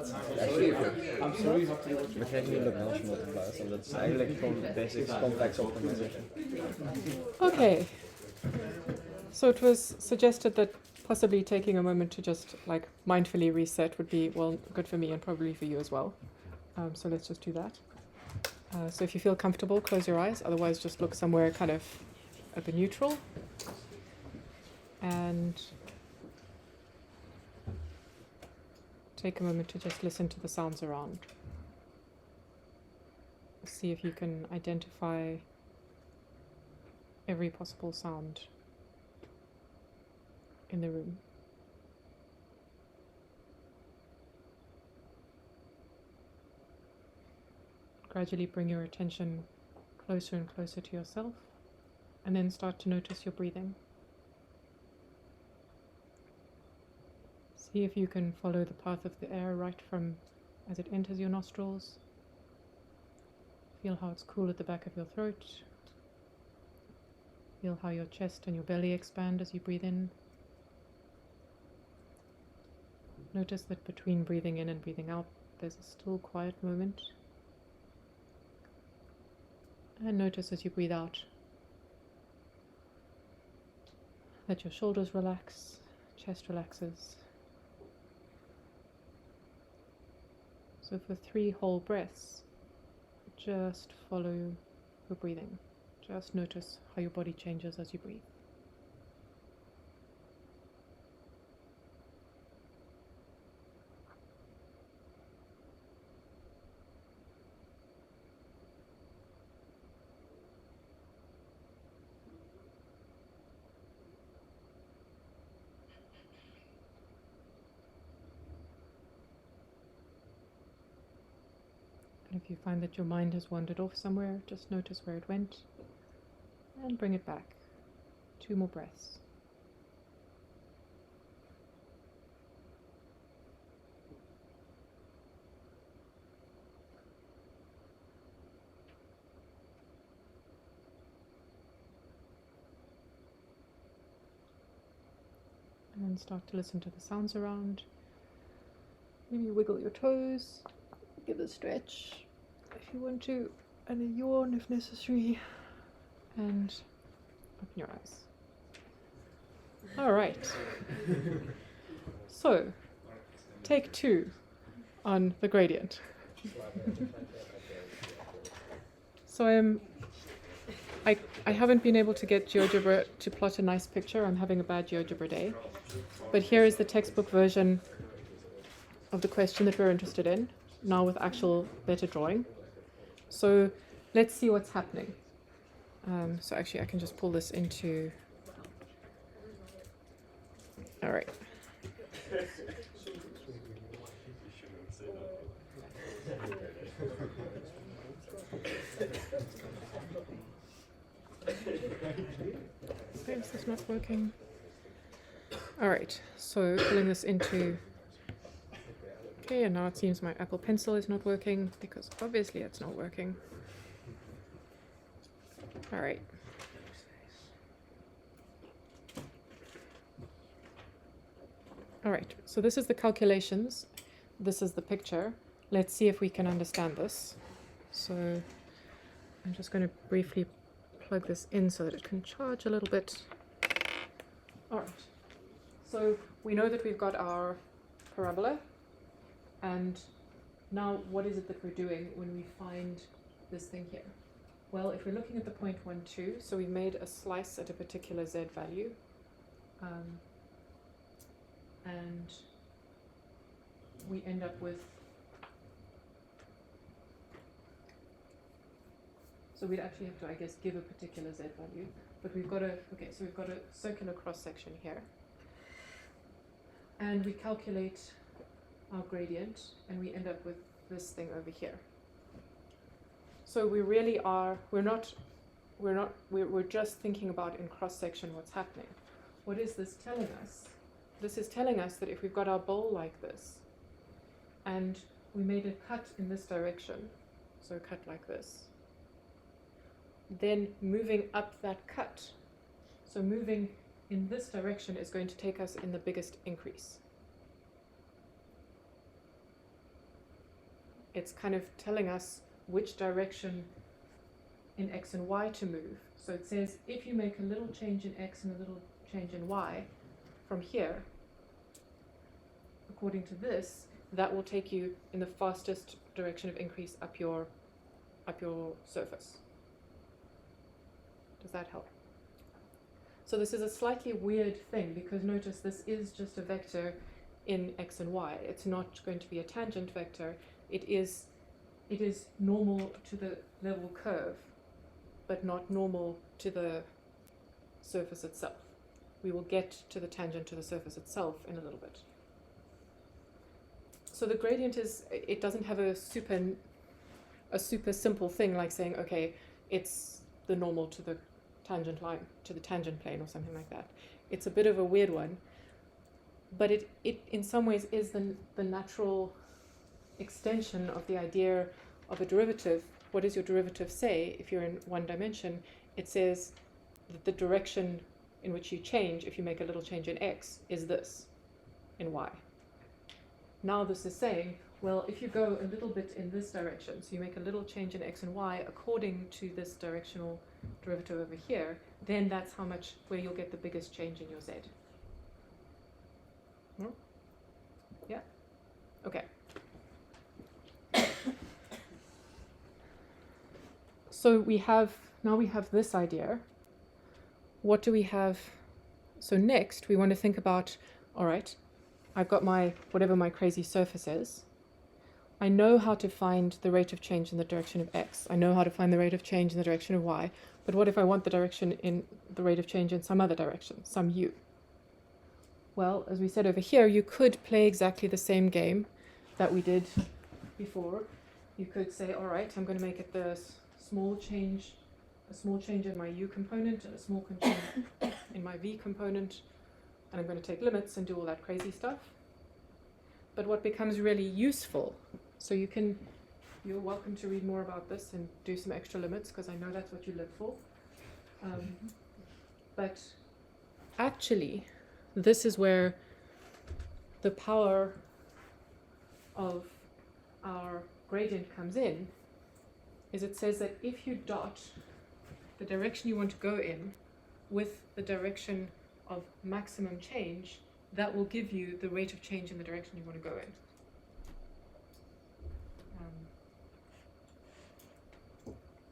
sorry, we krijgen nu Lagrange multipliers en dat is eigenlijk gewoon basics convex optimization. Okay. So it was suggested that possibly taking a moment to just like mindfully reset would be, well, good for me and probably for you as well. So let's just do that. So if you feel comfortable, close your eyes. Otherwise, just look somewhere kind of at the neutral. And take a moment to just listen to the sounds around. See if you can identify every possible sound in the room. Gradually bring your attention closer and closer to yourself, and then start to notice your breathing. See if you can follow the path of the air right from as it enters your nostrils. Feel how it's cool at the back of your throat. Feel how your chest and your belly expand as you breathe in. Notice that between breathing in and breathing out, there's a still, quiet moment. And notice as you breathe out that your shoulders relax, chest relaxes. So for 3 whole breaths, just follow your breathing. Just notice how your body changes as you breathe. And if you find that your mind has wandered off somewhere, just notice where it went and bring it back. 2 more breaths. And then start to listen to the sounds around. Maybe wiggle your toes, give a stretch if you want to, and a yawn if necessary, and open your eyes. All right. So, take 2 on the gradient. So I haven't been able to get Geogebra to plot a nice picture. I'm having a bad Geogebra day. But here is the textbook version of the question that we're interested in, now with actual better drawing. So let's see what's happening. So actually I can just pull this into... All right. Why is this not working? All right, so pulling this into... Okay, and now it seems my Apple Pencil is not working, because obviously it's not working. All right. All right, so this is the calculations. This is the picture. Let's see if we can understand this. So I'm just going to briefly plug this in so that it can charge a little bit. All right. So we know that we've got our parabola. And now what is it that we're doing when we find this thing here? Well, if we're looking at the point 1, 2, so we made a slice at a particular z value. And we end up with... So we'd actually have to, I guess, give a particular z value. But we've got a... Okay, so we've got a circular cross-section here. And we calculate our gradient, and we end up with this thing over here. So we really are, we're just thinking about in cross-section what's happening. What is this telling us? This is telling us that if we've got our bowl like this, and we made a cut in this direction, so a cut like this, then moving up that cut, so moving in this direction is going to take us in the biggest increase. it's kind of telling us which direction in x and y to move. So it says if you make a little change in x and a little change in y from here, according to this, that will take you in the fastest direction of increase up your surface. Does that help? So this is a slightly weird thing, because notice this is just a vector in x and y. It's not going to be a tangent vector. It is normal to the level curve, but not normal to the surface itself. We will get to the tangent to the surface itself in a little bit. So the gradient it doesn't have a super simple thing like saying, okay, it's the normal to the tangent line, to the tangent plane or something like that. It's a bit of a weird one, but it in some ways is the natural extension of the idea of a derivative. What does your derivative say if you're in one dimension? It says that the direction in which you change, if you make a little change in x, is this in y. Now this is saying, well, if you go a little bit in this direction, so you make a little change in x and y according to this directional derivative over here, then that's where you'll get the biggest change in your z. Hmm? Yeah? Okay. So now we have this idea. What do we have? So next we want to think about, all right, I've got whatever my crazy surface is. I know how to find the rate of change in the direction of x. I know how to find the rate of change in the direction of y. But what if I want the rate of change in some other direction, some u? Well, as we said over here, you could play exactly the same game that we did before. You could say, all right, I'm going to make it a small change in my u component and a small change in my v component, and I'm going to take limits and do all that crazy stuff. But what becomes really useful, so you're welcome to read more about this and do some extra limits, because I know that's what you live for. But actually, this is where the power of our gradient comes in, is it says that if you dot the direction you want to go in with the direction of maximum change, that will give you the rate of change in the direction you want to go in.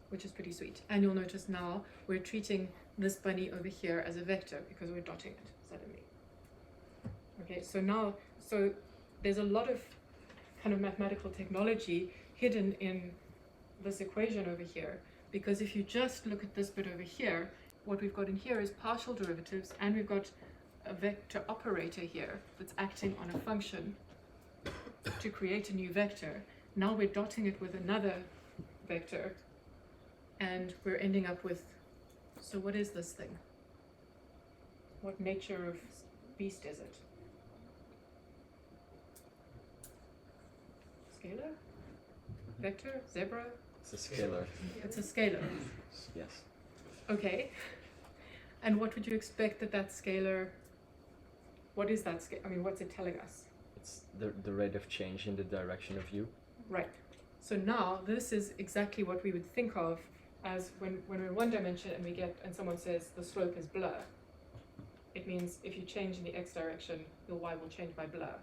Which is pretty sweet. And you'll notice now we're treating this bunny over here as a vector because we're dotting it suddenly. Okay, so there's a lot of kind of mathematical technology hidden in this equation over here, because if you just look at this bit over here, what we've got in here is partial derivatives, and we've got a vector operator here that's acting on a function to create a new vector. Now we're dotting it with another vector, and we're ending up with, so what is this thing? What nature of beast is it? Scalar? Vector? Zebra? It's a scalar. It's a scalar. Yes. Okay. And what would you expect that scalar, what is that scalar? I mean, what's it telling us? It's the rate of change in the direction of u. Right. So now this is exactly what we would think of as when we're in one dimension and someone says the slope is blur. It means if you change in the x direction, your y will change by blur.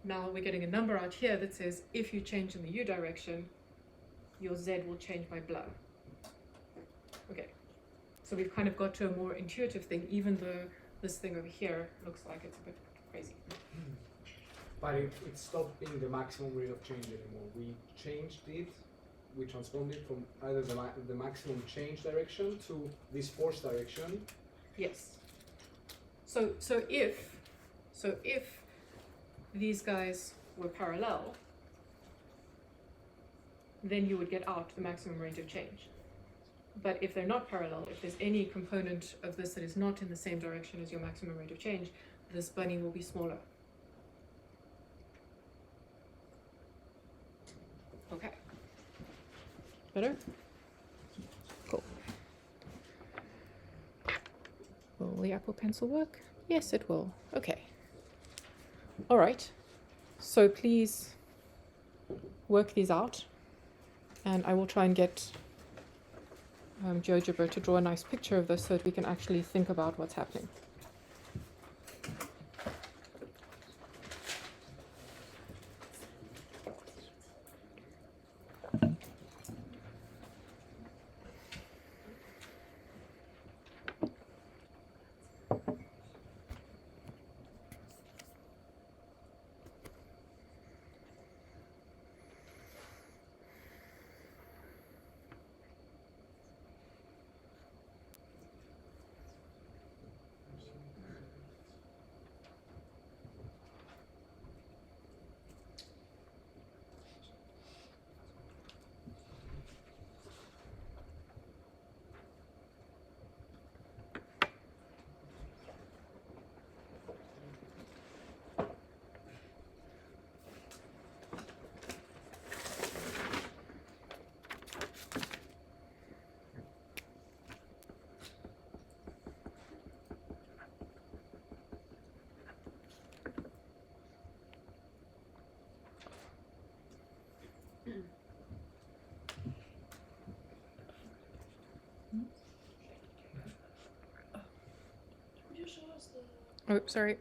Now we're getting a number out here that says if you change in the u direction, your z will change by blur. Okay. So we've kind of got to a more intuitive thing, even though this thing over here looks like it's a bit crazy. But it stopped being the maximum rate of change anymore. We changed it, we transformed it from either the maximum change direction to this force direction. Yes. So if these guys were parallel, then you would get out the maximum rate of change. But if they're not parallel, if there's any component of this that is not in the same direction as your maximum rate of change, this bunny will be smaller. Okay. Better? Cool. Will the Apple Pencil work? Yes, it will. Okay. All right. So please work these out, and I will try and get Geogebra to draw a nice picture of this so that we can actually think about what's happening. Oh, sorry.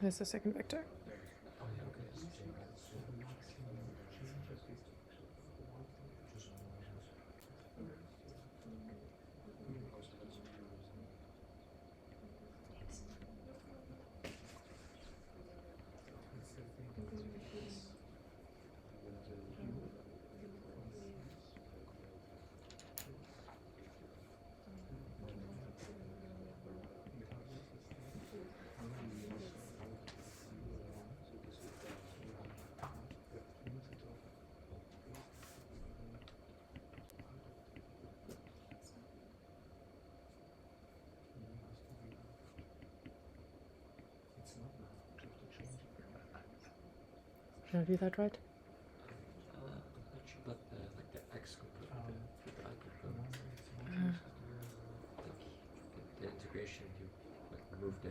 There's the second vector. Did I do that right? Not sure, but like the X component, the I component, like the integration, you like move the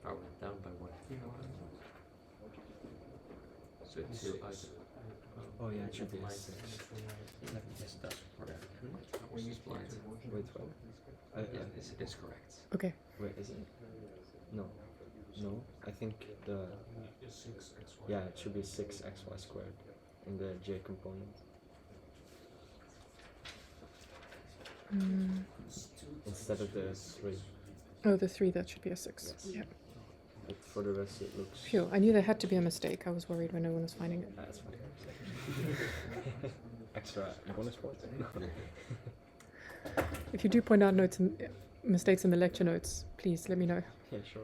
power down by one. So it's your either. Oh yeah, it should be a blind. 6. Let me just double check. When you It's blind. Wait, what? Yeah, this it is correct. Okay. Wait, is it? No. No, I think the... Yeah, it should be 6xy squared in the j component. Instead of the 3. Oh, the 3, that should be a 6. Yes. Yeah. But for the rest it looks... Phew, I knew there had to be a mistake. I was worried when no one was finding it. That's fine. Extra bonus point. If you do point out mistakes in the lecture notes, please let me know. Yeah, sure.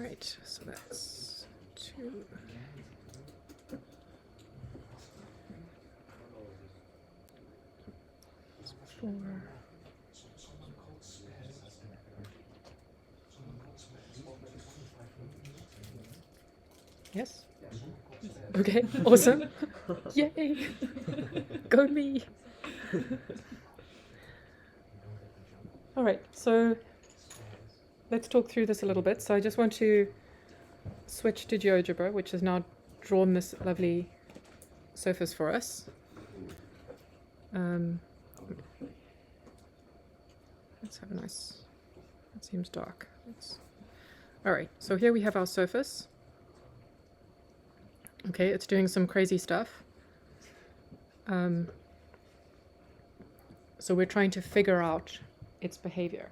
Right, so that's 2. That's 4. Yes? Okay, awesome. Yay! Go me! All right, so let's talk through this a little bit. So I just want to switch to Geogebra, which has now drawn this lovely surface for us. Let's have a nice, it seems dark. All right, so here we have our surface. Okay, it's doing some crazy stuff. So we're trying to figure out its behavior.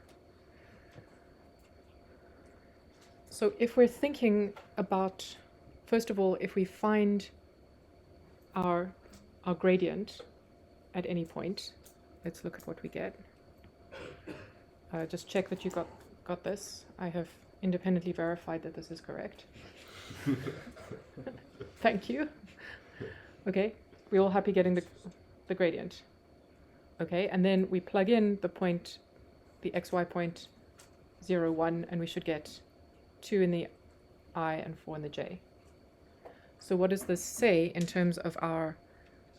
So if we're thinking about, first of all, if we find our gradient at any point, let's look at what we get. Just check that you got this. I have independently verified that this is correct. Thank you. Okay, we're all happy getting the gradient. Okay, and then we plug in the point, the xy point 0, 1, and we should get 2 in the I and 4 in the j. So what does this say in terms of our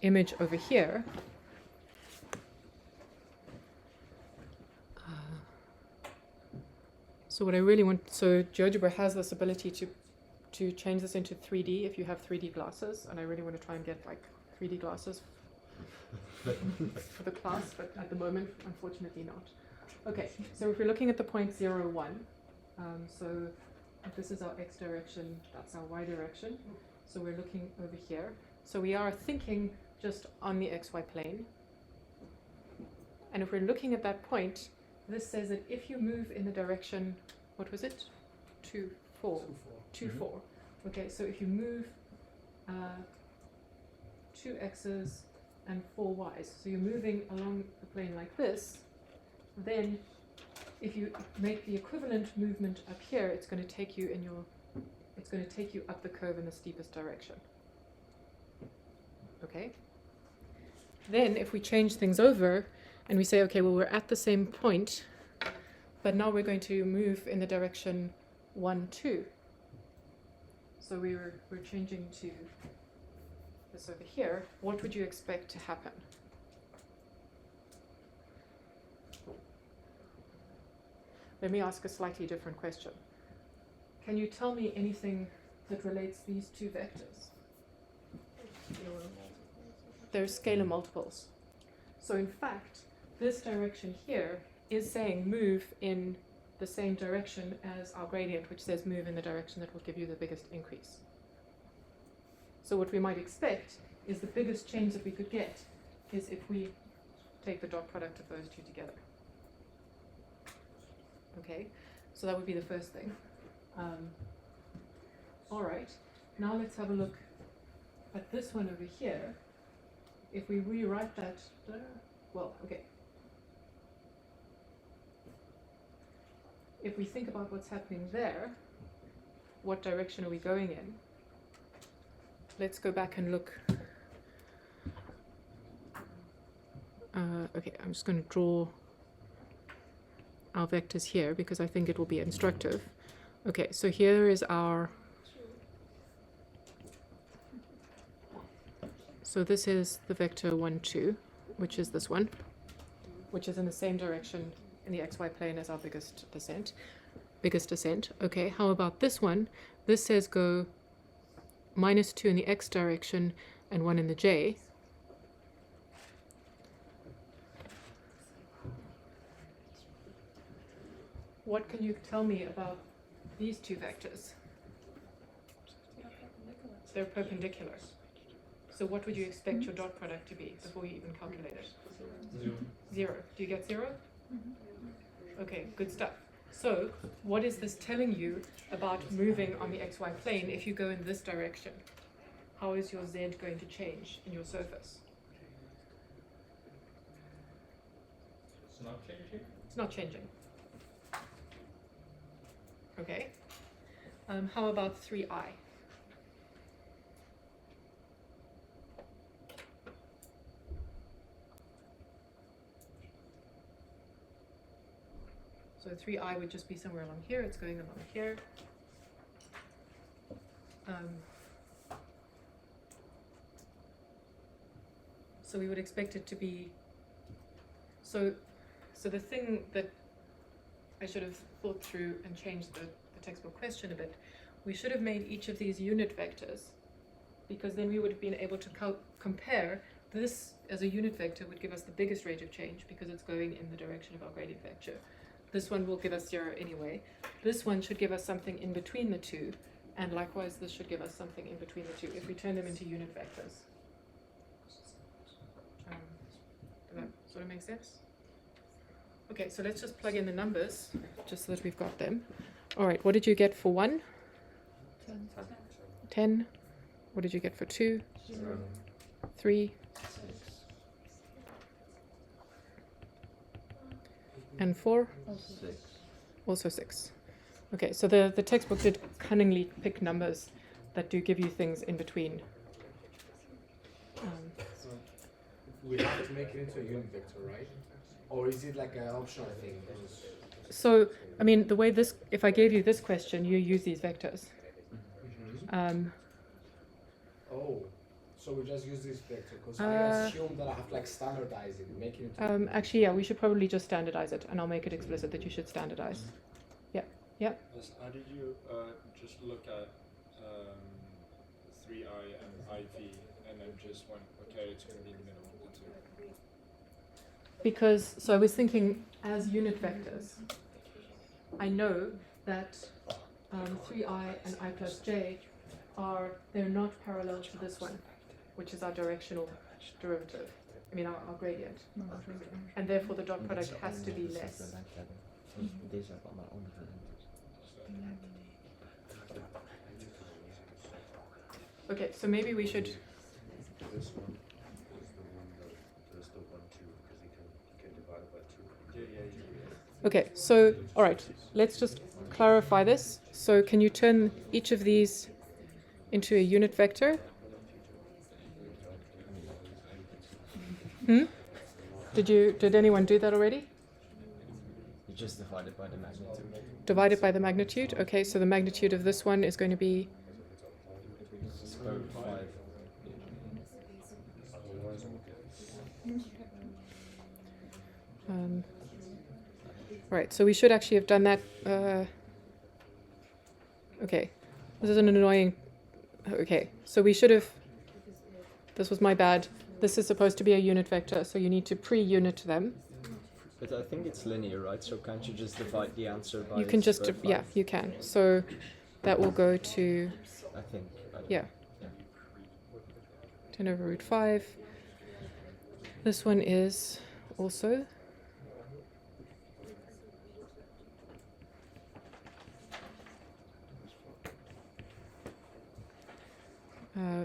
image over here? So what I really want, so Geogebra has this ability to change this into 3D if you have 3D glasses, and I really want to try and get like 3D glasses for the class, but at the moment, unfortunately not. Okay, so if we're looking at the point 0, 1, so if this is our x direction, that's our y direction, so we're looking over here. So we are thinking just on the xy plane, and if we're looking at that point, this says that if you move in the direction, what was it? 2, 4. 2, 4. Okay, so if you move 2 x's and 4 y's, so you're moving along the plane like this, then if you make the equivalent movement up here, it's going to take you up the curve in the steepest direction. Okay? Then if we change things over and we say, okay, well, we're at the same point, but now we're going to move in the direction 1, 2. So we're changing to this over here. What would you expect to happen? Let me ask a slightly different question. Can you tell me anything that relates these two vectors? They're scalar multiples. So in fact, this direction here is saying move in the same direction as our gradient, which says move in the direction that will give you the biggest increase. So what we might expect is the biggest change that we could get is if we take the dot product of those two together. Okay, so that would be the first thing. All right, now let's have a look at this one over here. If we rewrite that, well, okay. If we think about what's happening there, what direction are we going in? Let's go back and look. Okay, I'm just going to draw our vectors here because I think it will be instructive. Okay, so here is our, so this is the vector 1, 2, which is this one, which is in the same direction in the xy plane as our biggest descent. Okay, how about this one? This says go -2 in the x direction and 1 in the j. What can you tell me about these two vectors? They're perpendicular. So what would you expect your dot product to be before you even calculate it? 0. Do you get 0? Okay, good stuff. So what is this telling you about moving on the xy plane if you go in this direction? How is your z going to change in your surface? It's not changing? It's not changing. Okay. How about 3i? So 3i would just be somewhere along here. It's going along here. So we would expect it to be, so the thing that I should have thought through and changed the textbook question a bit, we should have made each of these unit vectors, because then we would have been able to compare this as a unit vector would give us the biggest rate of change because it's going in the direction of our gradient vector. This one will give us 0 anyway. This one should give us something in between the two, and likewise this should give us something in between the two if we turn them into unit vectors. Does that sort of make sense? Okay, so let's just plug in the numbers just so that we've got them. All right, what did you get for 1? 10. What did you get for 2? 3. And 4? 6. Also 6. Okay, so the textbook did cunningly pick numbers that do give you things in between. We have to make it into a unit vector, right? Or is it like an optional thing? So, I mean, the way this, if I gave you this question, you use these vectors. Oh, so we just use this vector because I assume that I have to like standardize it, make it into. Actually, yeah, we should probably just standardize it, and I'll make it explicit that you should standardize. Yeah, yeah. Yes, how did you just look at 3i and IV and then just went, okay, it's going to be in the middle of the two? Because, so I was thinking as unit vectors, I know that 3i and I plus j they're not parallel to this one, which is our directional derivative. I mean, our gradient. And therefore the dot product has to be less. Okay, so maybe we should. This one is the one that does the 1, 2 because you can divide it by 2. Yeah. Okay, so all right, let's just clarify this. So can you turn each of these into a unit vector? Did anyone do that already? You just divide it by the magnitude. Divide it by the magnitude. Okay, so the magnitude of this one is going to be Square root 5. Right, so we should actually have done that. Okay, this is an annoying. Okay, so we should have. This was my bad. This is supposed to be a unit vector, so you need to pre-unit them. But I think it's linear, right? So can't you just divide the answer by You can just, square root yeah, 5? you can. So that will go to, I think. yeah, 10 over root 5. This one is also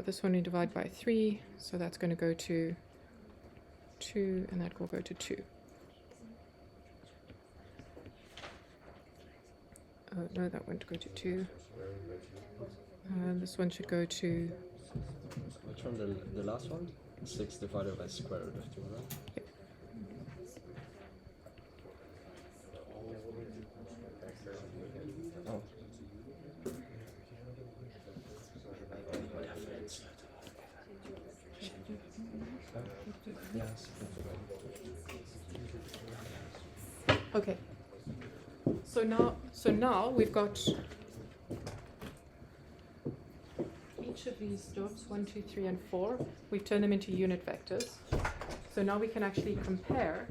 this one you divide by 3, so that's going to go to 2, and that will go to 2. No, that won't go to 2. This one should go to. Which one? The last one? 6 divided by square root of 2, right? Oh. Yes. Okay. So now we've got each of these jobs, 1, 2, 3, and 4. We've turned them into unit vectors. So now we can actually compare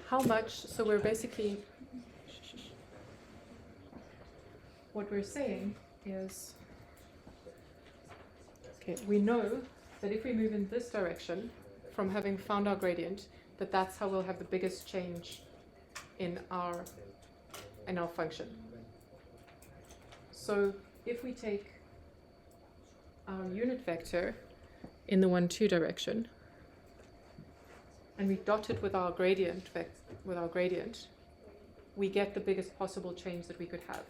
how much. So we're basically what we're saying is, okay, we know that if we move in this direction from having found our gradient, that's how we'll have the biggest change in our function. So if we take our unit vector in the 1, 2 direction and we dot it with our gradient, we get the biggest possible change that we could have.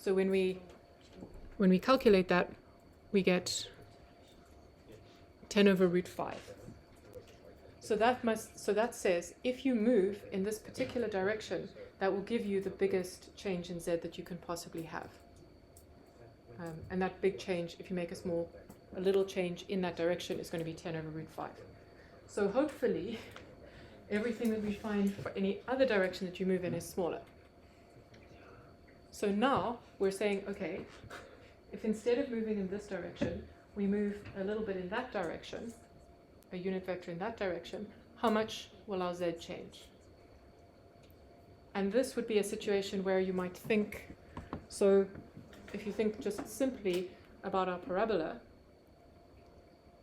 So when we calculate that, we get 10 over root 5. So that says if you move in this particular direction, that will give you the biggest change in z that you can possibly have. And that big change, if you make a little change in that direction, is going to be 10 over root 5. So hopefully, everything that we find for any other direction that you move in is smaller. So now we're saying, okay, if instead of moving in this direction, we move a little bit in that direction, a unit vector in that direction, how much will our z change? And this would be a situation where you might think, so if you think just simply about our parabola,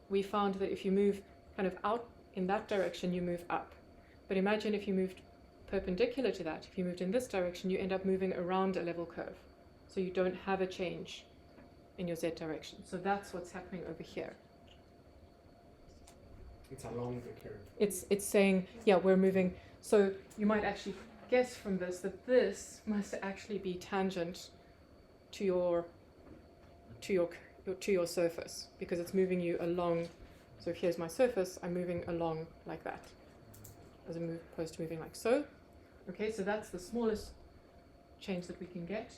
we found that if you move kind of out in that direction, you move up. But imagine if you moved perpendicular to that, if you moved in this direction, you end up moving around a level curve. So you don't have a change in your z direction. So that's what's happening over here. It's along the curve. It's saying, yeah, we're moving. So you might actually guess from this that this must actually be tangent to your surface, because it's moving you along. So if here's my surface, I'm moving along like that, as opposed to moving like so. Okay, so that's the smallest change that we can get.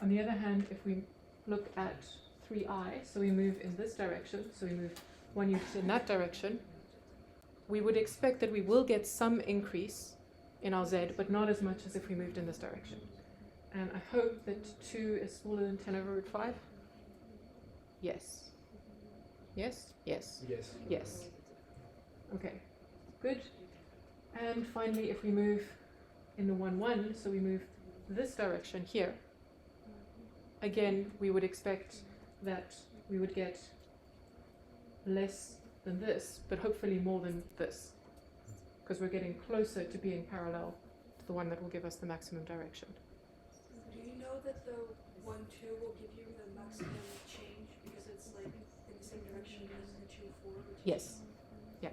On the other hand, if we look at 3i, so we move in this direction, so we move 1 unit in that direction, we would expect that we will get some increase in our z, but not as much as if we moved in this direction. And I hope that 2 is smaller than 10 over root 5. Yes. Yes? Yes. Yes. Yes. Okay, good. And finally, if we move in the 1, 1, so we move this direction here, again, we would expect that we would get less than this, but hopefully more than this, because we're getting closer to being parallel to the one that will give us the maximum direction. Do you know that the 1, 2 will give you the maximum change because it's like in the same direction as the 2, 4? Yes. Yeah.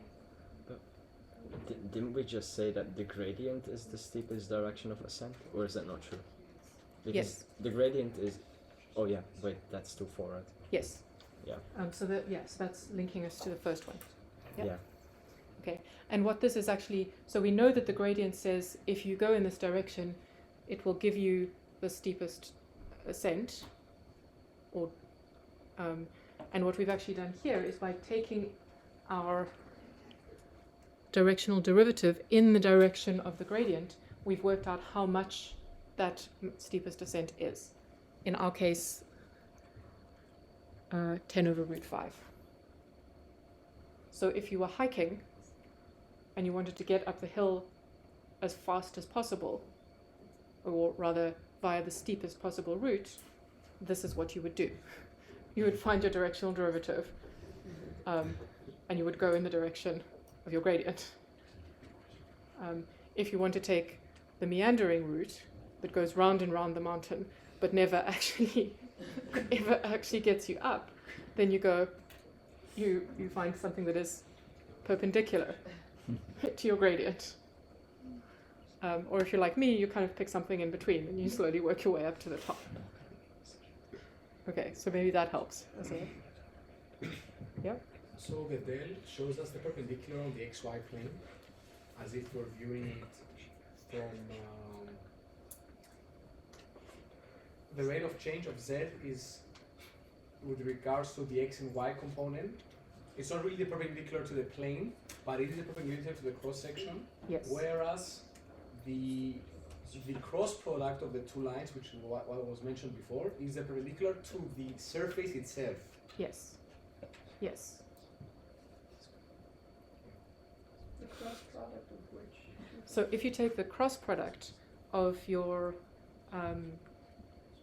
Didn't we just say that the gradient is the steepest direction of ascent, or is that not true? Because Yes. the gradient is. Oh yeah, wait, that's too far, right? Yes. Yeah. So that's linking us to the first one. Yep. Yeah. Okay, and what this is actually, so we know that the gradient says if you go in this direction, it will give you the steepest ascent, or and what we've actually done here is by taking our directional derivative in the direction of the gradient, we've worked out how much that steepest ascent is. In our case, 10 over root 5. So if you were hiking and you wanted to get up the hill as fast as possible, or rather via the steepest possible route, this is what you would do. You would find your directional derivative, and you would go in the direction of your gradient. If you want to take the meandering route that goes round and round the mountain, but never actually gets you up, then you find something that is perpendicular to your gradient. Or if you're like me, you kind of pick something in between and you slowly work your way up to the top. Okay, so maybe that helps. Yeah? So the del shows us the perpendicular on the xy plane, as if we're viewing it from the rate of change of z is with regards to the x and y component. It's not really perpendicular to the plane, but it is perpendicular to the cross section. Yes. Whereas the cross product of the two lines, which is what was mentioned before, is perpendicular to the surface itself. Yes. Yes. The cross product of which? So if you take the cross product of your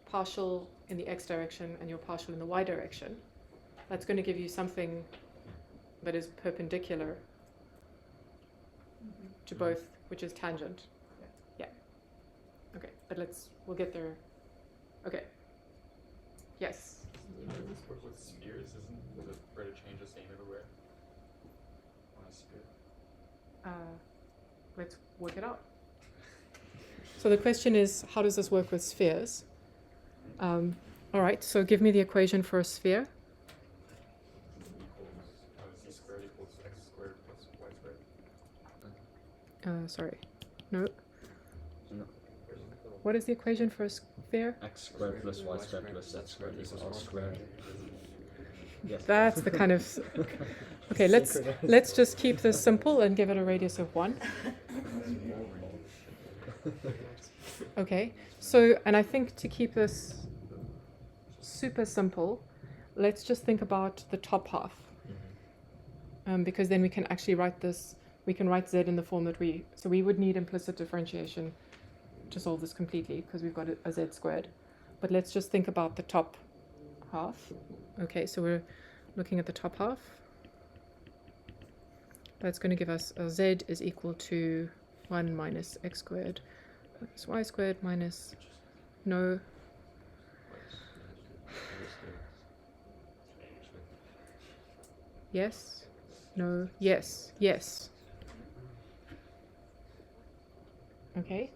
partial in the x direction and your partial in the y direction, that's going to give you something that is perpendicular to both, which is tangent. Yeah. Okay, but we'll get there. Okay. Yes. Doesn't this work with spheres? Isn't the rate of change the same everywhere on a sphere? Let's work it out. So the question is, how does this work with spheres? All right, so give me the equation for a sphere. Z squared equals x squared plus y squared. Sorry, no. No. What is the equation for a sphere? X squared plus y squared plus z squared equals r squared. Yes. That's the kind of. Okay, let's just keep this simple and give it a radius of 1. Okay, so, and I think to keep this super simple, let's just think about the top half. Because then we can actually write this, we can write z in the form that so we would need implicit differentiation to solve this completely, because we've got a z squared. But let's just think about the top half. Okay, so we're looking at the top half. That's going to give us a z is equal to 1 minus x squared minus y squared minus no. Yes, no, yes, yes. Okay.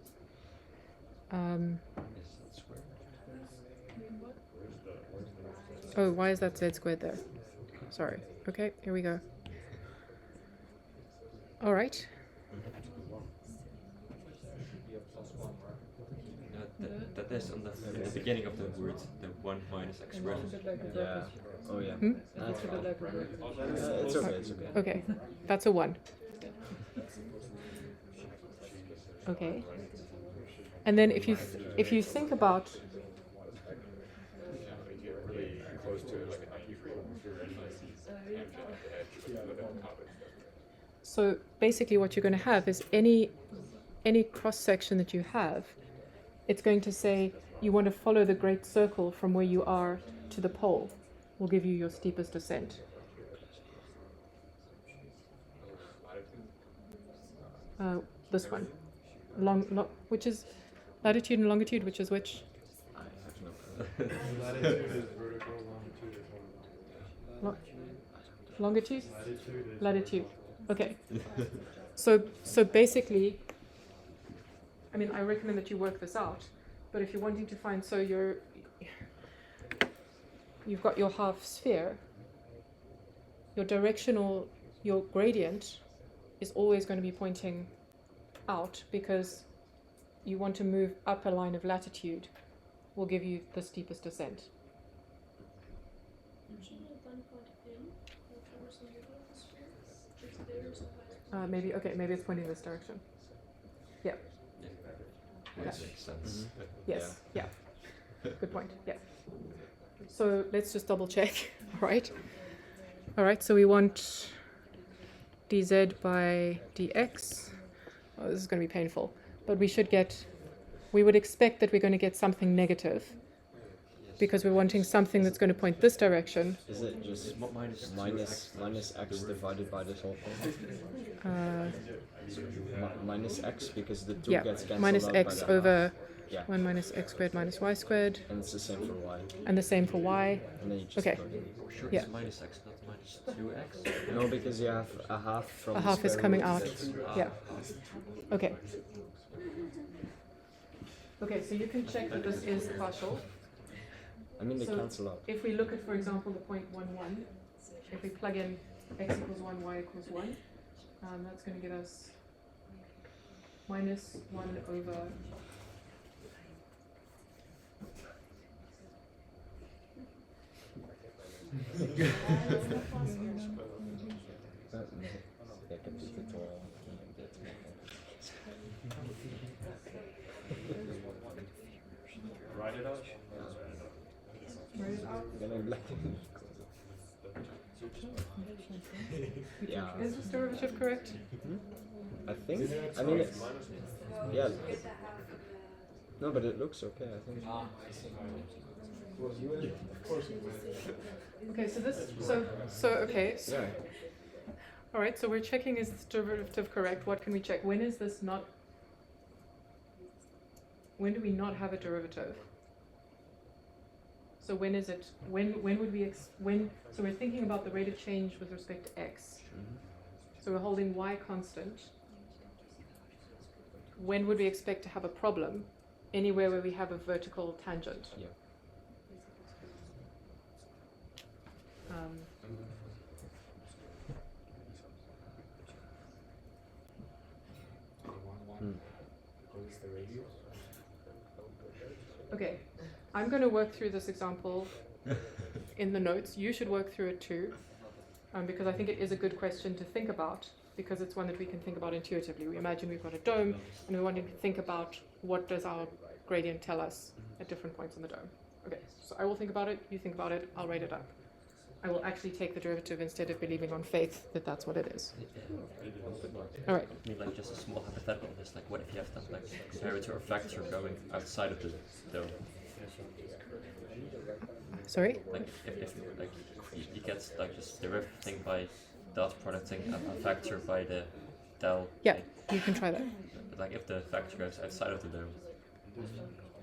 Oh, why is that z squared there? Sorry. Okay, here we go. All right. That is on the beginning of the word, the 1 minus x squared. Yeah. Oh yeah. Hmm? That's fine. It's okay. It's okay. Okay, that's a 1. Okay. And then if you think about Really close to like a 93 tangent of the edge with the topic. so basically what you're going to have is any cross section that you have, it's going to say you want to follow the great circle from where you are to the pole, will give you your steepest descent. This one, which is latitude and longitude, which is which? I have no clue. Latitude is vertical, longitude is horizontal. Longitude? Latitude is Latitude. Okay. So basically, I mean, I recommend that you work this out. But if you're wanting to find, so you've got your half sphere. Your directional, your gradient is always going to be pointing out, because you want to move up a line of latitude will give you the steepest descent. Maybe it's pointing this direction. Yeah. That makes sense. Yes. Yeah. Good point. Yeah. So let's just double check. All right. So we want dz by dx. Oh, this is going to be painful. But we would expect that we're going to get something negative, because we're wanting something that's going to point this direction. Is it just minus x divided by this whole thing? Minus x, because the 2 gets cancelled minus out x by the over half. Yeah. 1 minus x squared minus y squared, And it's the same for y. and the same for y. And then you just Okay. plug in. Sure, Yeah. it's minus x, not minus 2x. No, because you have a half from A the half is square coming root. out. That's- Yeah. Okay. Okay, so you can check that this is partial. I mean, they So- cancel out. If we look at, for example, the point 1, 1, if we plug in x equals 1, y equals 1, that's going to give us minus 1 over Jag kan inte ta Write it out. Yeah. Is this derivative correct? I think. I mean, it's, yeah. Get the half of the. No, but it looks okay. I think. I see. Well, you will, of course you will. Okay, so okay. Yeah. All right, so we're checking, is this derivative correct? What can we check? When is this not? When do we not have a derivative? So when is it? When would we So we're thinking about the rate of change with respect to x. So we're holding y constant. When would we expect to have a problem? Anywhere where we have a vertical tangent. Yeah. Hmm. What is the radius? Okay, I'm going to work through this example in the notes. You should work through it too, because I think it is a good question to think about, because it's one that we can think about intuitively. We imagine we've got a dome, and we want to think about what does our gradient tell us at different points in the dome. Okay, so I will think about it, you think about it, I'll write it up. I will actually take the derivative instead of believing on faith that that's what it is. All right. I mean, like just a small hypothetical. Just like, what if you have that like derivative or factor going outside of the dome? Sorry? Like if like you get like this derivative thing by dot producting a factor by the del. Yeah, you can try that. But like if the factor goes outside of the dome,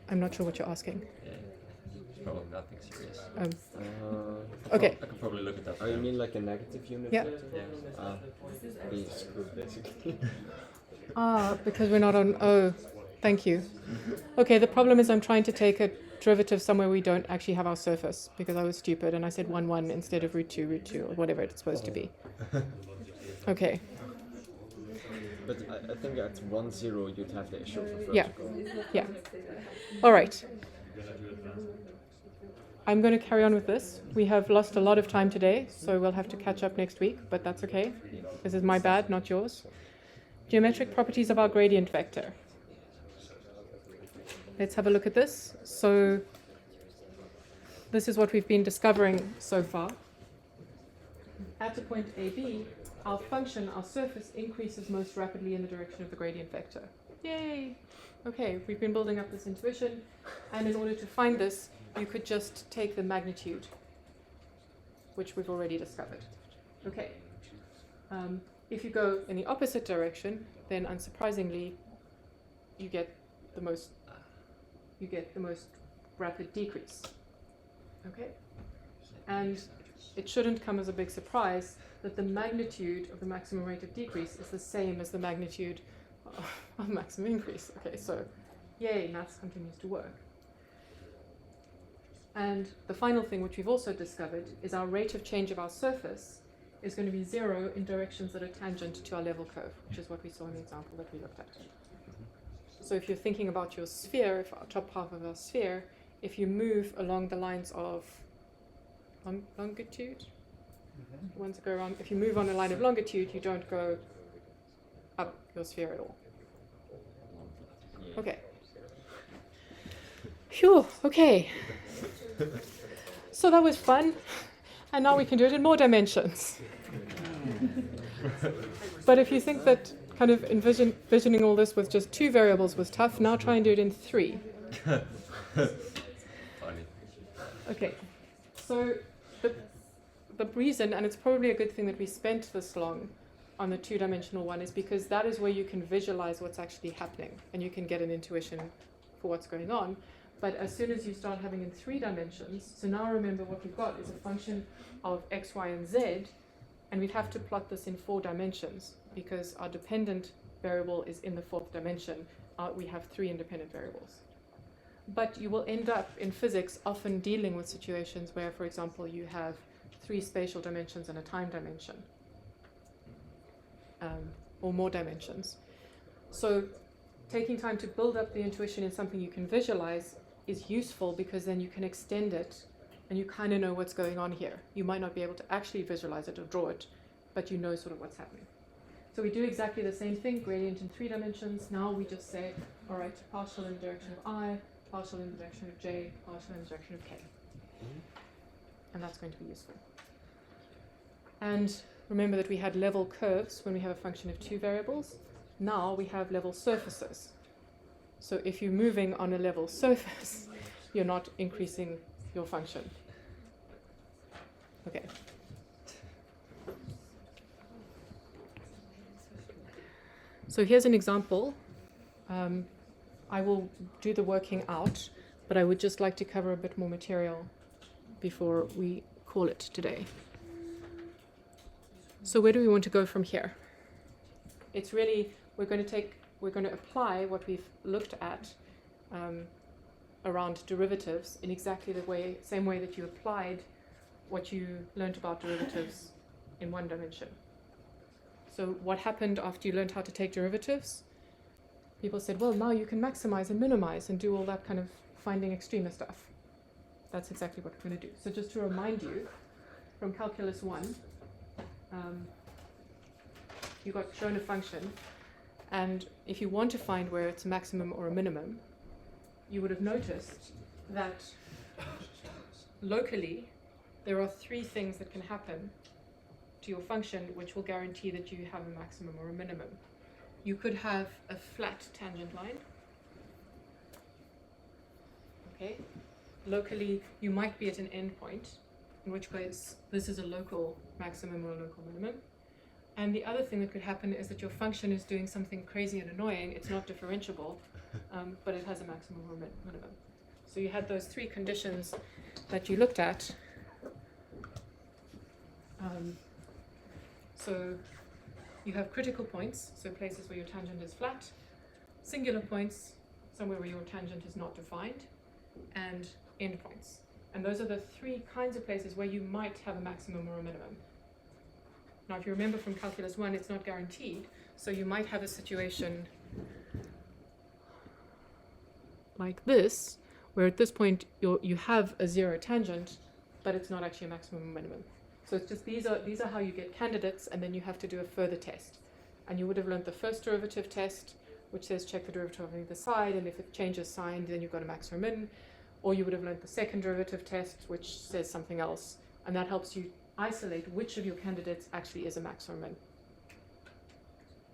I'm not sure what you're asking. yeah, it's probably nothing serious. Okay. I could probably look at that. Oh, you mean like a negative unit Yeah. vector? Yeah. Be screwed basically. Because we're not on. Oh, thank you. Okay, the problem is I'm trying to take a derivative somewhere we don't actually have our surface, because I was stupid and I said 1, 1 instead of root 2, or whatever it's supposed to be. Okay. But I think at 1, 0 you'd have the issue for Yeah. vertical. Yeah. All right. I'm going to carry on with this. We have lost a lot of time today, so we'll have to catch up next week, but that's okay. This is my bad, not yours. Geometric properties of our gradient vector. Let's have a look at this. So this is what we've been discovering so far. At a point AB, our function, our surface, increases most rapidly in the direction of the gradient vector. Yay! Okay, we've been building up this intuition, and in order to find this, you could just take the magnitude, which we've already discovered. Okay. If you go in the opposite direction, then unsurprisingly, you get the most rapid decrease. Okay? And it shouldn't come as a big surprise that the magnitude of the maximum rate of decrease is the same as the magnitude of maximum increase. Okay, so yay, maths continues to work. And the final thing, which we've also discovered, is our rate of change of our surface is going to be 0 in directions that are tangent to our level curve, which is what we saw in the example that we looked at. So if you're thinking about your sphere, if our top half of our sphere, if you move along the lines of longitude, ones that go around, if you move on a line of longitude, you don't go up your sphere at all. Okay. Phew, okay. So that was fun, and now we can do it in more dimensions. But if you think that kind of envisioning all this with just 2 variables was tough, now try and do it in 3. Funny. Okay, so the reason, and it's probably a good thing that we spent this long on the 2-dimensional one, is because that is where you can visualize what's actually happening, and you can get an intuition for what's going on. But as soon as you start having in 3 dimensions, so now remember what we've got is a function of x, y, and z, and we'd have to plot this in 4 dimensions, because our dependent variable is in the 4th dimension. We have 3 independent variables. But you will end up in physics often dealing with situations where, for example, you have 3 spatial dimensions and a time dimension, or more dimensions. So taking time to build up the intuition in something you can visualize is useful, because then you can extend it and you kind of know what's going on here. You might not be able to actually visualize it or draw it, but you know sort of what's happening. So we do exactly the same thing, gradient in 3 dimensions. Now we just say, all right, partial in the direction of I, partial in the direction of j, partial in the direction of k. And that's going to be useful. And remember that we had level curves when we have a function of 2 variables. Now we have level surfaces. So if you're moving on a level surface, you're not increasing your function. Okay. So here's an example. I will do the working out, but I would just like to cover a bit more material before we call it today. So where do we want to go from here? It's really, we're going to apply what we've looked at around derivatives in exactly the same way that you applied what you learned about derivatives in one dimension. So what happened after you learned how to take derivatives? People said, well, now you can maximize and minimize and do all that kind of finding extrema stuff. That's exactly what we're going to do. So just to remind you, from Calculus 1, you got shown a function, and if you want to find where it's a maximum or a minimum, you would have noticed that locally there are three things that can happen to your function which will guarantee that you have a maximum or a minimum. You could have a flat tangent line. Okay. Locally, you might be at an endpoint, in which case this is a local maximum or a local minimum. And the other thing that could happen is that your function is doing something crazy and annoying. It's not differentiable, but it has a maximum or a minimum. So you had those three conditions that you looked at. So you have critical points, so places where your tangent is flat, singular points, somewhere where your tangent is not defined, and endpoints. And those are the three kinds of places where you might have a maximum or a minimum. Now, if you remember from Calculus 1, it's not guaranteed, so you might have a situation like this, where at this point you have a zero tangent, but it's not actually a maximum or minimum. So it's just these are how you get candidates, and then you have to do a further test. And you would have learned the first derivative test, which says check the derivative on either side, and if it changes sign, then you've got a max or a min. Or you would have learned the second derivative test, which says something else, and that helps you isolate which of your candidates actually is a max or a min.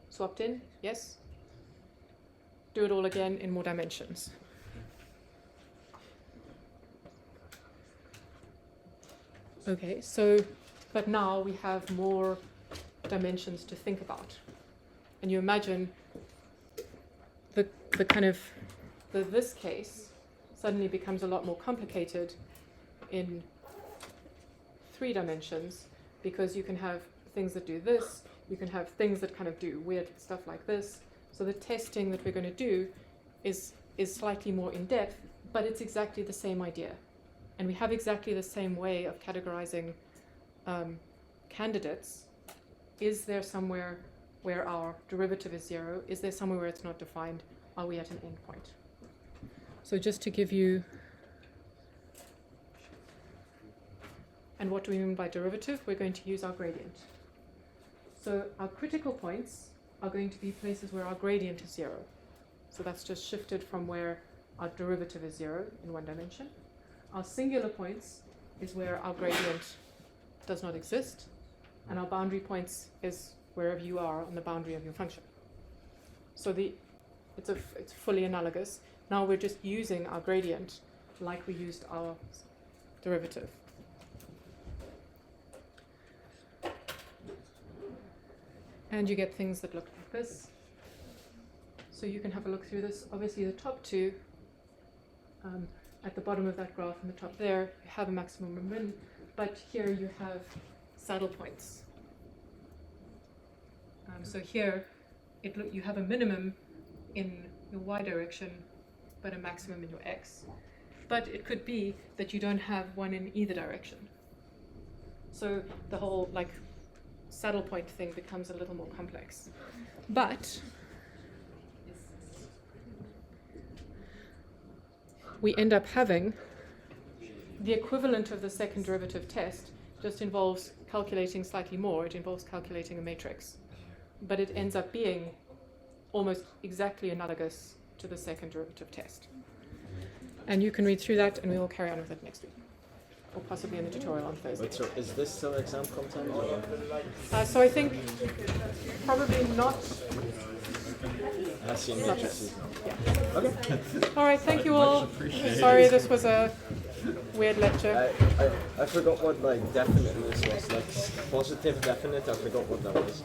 Swapped in? Yes? Do it all again in more dimensions. Okay, so, but now we have more dimensions to think about. And you imagine this case suddenly becomes a lot more complicated in 3 dimensions, because you can have things that do this, you can have things that kind of do weird stuff like this. So the testing that we're going to do is slightly more in depth, but it's exactly the same idea. And we have exactly the same way of categorizing candidates. Is there somewhere where our derivative is 0? Is there somewhere where it's not defined? Are we at an endpoint? So just to give you, and what do we mean by derivative? We're going to use our gradient. So our critical points are going to be places where our gradient is 0. So that's just shifted from where our derivative is 0 in one dimension. Our singular points is where our gradient does not exist, and our boundary points is wherever you are on the boundary of your function. So it's fully analogous. Now we're just using our gradient like we used our derivative. And you get things that look like this. So you can have a look through this. Obviously the top two, at the bottom of that graph and the top there, you have a maximum and min, but here you have saddle points. So here, you have a minimum in your y direction, but a maximum in your x. But it could be that you don't have one in either direction. So the whole saddle point thing becomes a little more complex. But we end up having the equivalent of the second derivative test, just involves calculating slightly more. It involves calculating a matrix. But it ends up being almost exactly analogous to the second derivative test. And you can read through that, and we will carry on with it next week, or possibly in the tutorial on Thursday. Wait, so is this still exam content? So I think probably not. Has seen Not matrices. Yeah. Okay. All right, thank you all. Sorry, this was a weird lecture. I forgot what definiteness was. Positive definite, I forgot what that was.